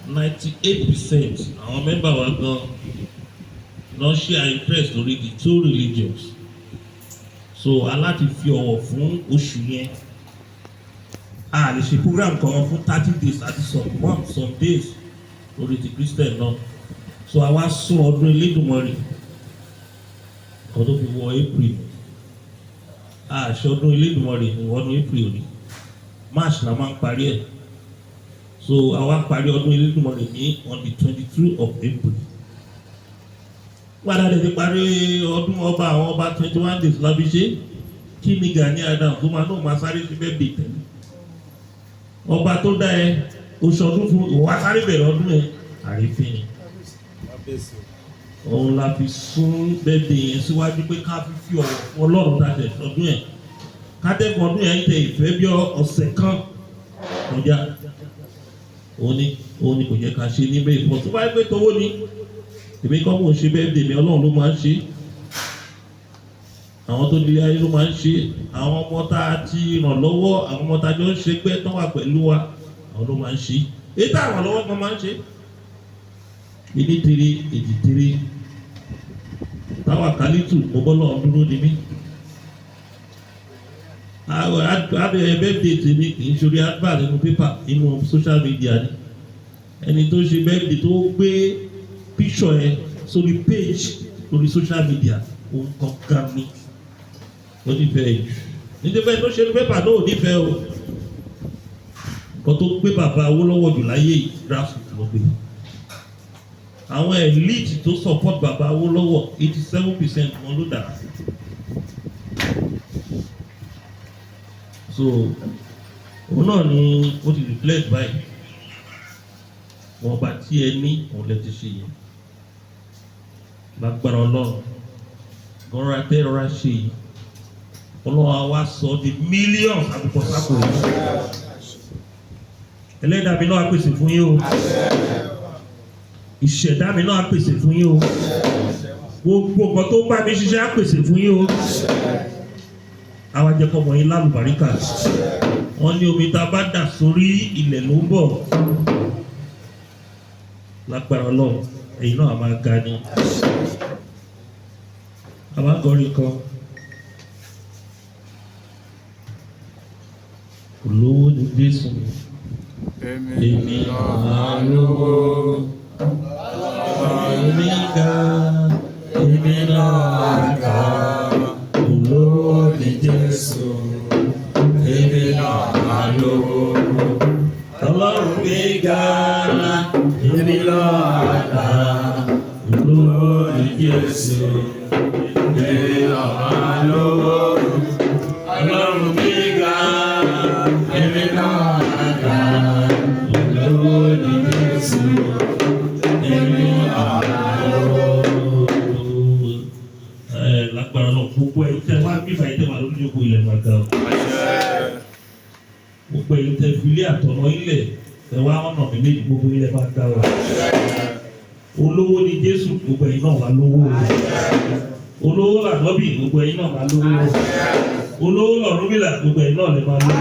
98% àwọn mẹ́mbà wa gan lọ share interest lórí the two religions. So aláti fi ọ̀wọ̀ fún oṣù yẹn. A lè ṣe program kan fún 30 days àti some days lórí ti Christian náà. So àwa sún ọdún Elédùmarè kan tó fi wọ April. Àṣẹ ọdún Elédùmarè ní ọdún April òní. March la máa ń parí ẹ̀. So àwa parí ọdún Elédùmarè ní on the 22 of April. Padà lè parí ọdún ọba àwọn ọba 21 days lábí ṣe kí ni Gani Adams tó máa sáré sí bẹ́ẹ̀ bè tẹ̀lé. Ọba tó dá ẹ oṣù ọdún fún ìwà sáré bẹ̀rẹ̀ ọdún ẹ àrífín ni. Òun la fi sún bẹ́ẹ̀dẹ̀ yẹn síwájú pé ká fi ọ̀rọ̀ fún Ọlọ́run dáṣẹ̀ ọdún ẹ̀. Ká dẹ́kun ọdún yẹn tẹ ìfẹ́ bí ọ̀sẹ̀ kan kọjá. Òun ni kò jẹ́ ká ṣe ní bẹ́ẹ̀ fọ́ tó bá gbé tówó ni. Èmi kọ́ mò ń ṣe bẹ́ẹ̀dẹ̀ mi Ọlọ́run ló máa ń ṣe. Àwọn tó di ayé ló máa ń ṣe. Àwọn ọmọ tá a ti ràn lọ́wọ́ àwọn ọmọ tá a jọ ń ṣe pé tán wà pẹ̀lú wa àwọn ló máa ń ṣe. Èyí tá àwọn lọ́wọ́ kan máa ń ṣe. Ìní tiri èjì tiri táwa kálítù mo bọ́ lọ́wọ́ dúró ni mí. Abẹ́rẹ́ bẹ́ẹ̀dẹ̀ tèmi kì í ṣorí advert nínú pépà nínú social media ni. Ẹni tó ṣe bẹ́ẹ̀dẹ̀ tó gbé picture ẹ sórí page lórí social media òun kankan ni ó nífẹ̀ẹ́ yìí. Nítorí tó ṣe ní pépà náà ò nífẹ̀ẹ́ o. Nǹkan tó gbé bàbá Awólọ́wọ̀ jù láyé yìí grassroots ló gbé. Àwọn elite tó support bàbá Awólọ́wọ̀ 87% wọn ló dà. So òun náà ni ó ti reflect báyìí. Wọ́n bá tí ẹ ní òun lè ti ṣe yẹn. Lágbára Ọlọ́run gọ́ra tẹ́rọra ṣe yìí. Ọlọ́run wa sọ di millions àbùkọ sápò yìí. Ẹlẹ́dàá mi náà á pèsè fún yín o. Ìṣẹ̀dá mi náà á pèsè fún yín o. Gbogbo nǹkan tó bá mi ṣiṣẹ́ á pèsè fún yín o. Àwa jẹ́ kọ́ mọ̀ yín lálùbáríkà. Wọ́n ní omi tá a bá dà sórí ilẹ̀ ló ń bọ̀. Lágbára Ọlọ́run ẹ̀yin náà a máa ga ni. A máa gọrin kan. Olówó ni Jésù. Èmi máa lówó. Èmi ga. Èmi náà ga. Olówó ni Jésù. Èmi náà máa lówó. Ọlọ́run mi ga. Èmi náà ga. Olówó ni Jésù. Èmi náà máa lówó. Ọlọ́run mi ga. Èmi náà ga. Olówó ni Jésù. Èmi náà máa lówó. Lágbára náà gbogbo ẹ̀yin tẹ́ wá bí fàyè tẹ́ wà lórí ìjókòó ilẹ̀ máa ga. Gbogbo ẹ̀yin tẹ́ fi ilé àtọ̀nà ilẹ̀ tẹ́ wá ọ̀nà mi méjì gbogbo ilẹ̀ máa ga wa. Olówó ni Jésù gbogbo ẹ̀yin náà wà lówó. Olówó lànàbì gbogbo ẹ̀yin náà máa lówó. Olówó lọ̀rúnmìlà gbogbo ẹ̀yin náà lè máa lówó.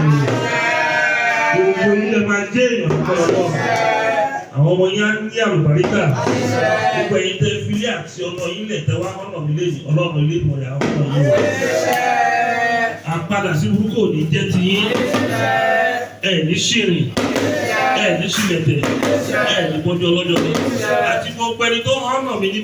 Gbogbo ilẹ̀ máa jẹ́ èèyàn lọ́wọ́ lọ́wọ́. Àwọn ọmọ yẹn á ní àlùbáríkà. Gbogbo ẹ̀yin tẹ́ fi ilé àti ọ̀nà ilẹ̀ tẹ́ wá ọ̀nà mi lé ní Ọlọ́run ilé ìmọ̀ ìyá ọ̀nà yìí. Àpadà sí burúkú ò ní jẹ́ ti yín. Ẹ ní ṣìrìn. Ẹ ní ṣìlẹ̀tẹ̀. Ẹ ní gbọ́jọ́ ọlọ́jọ́ ni. Àti gbogbo ẹni tó hàn mí ní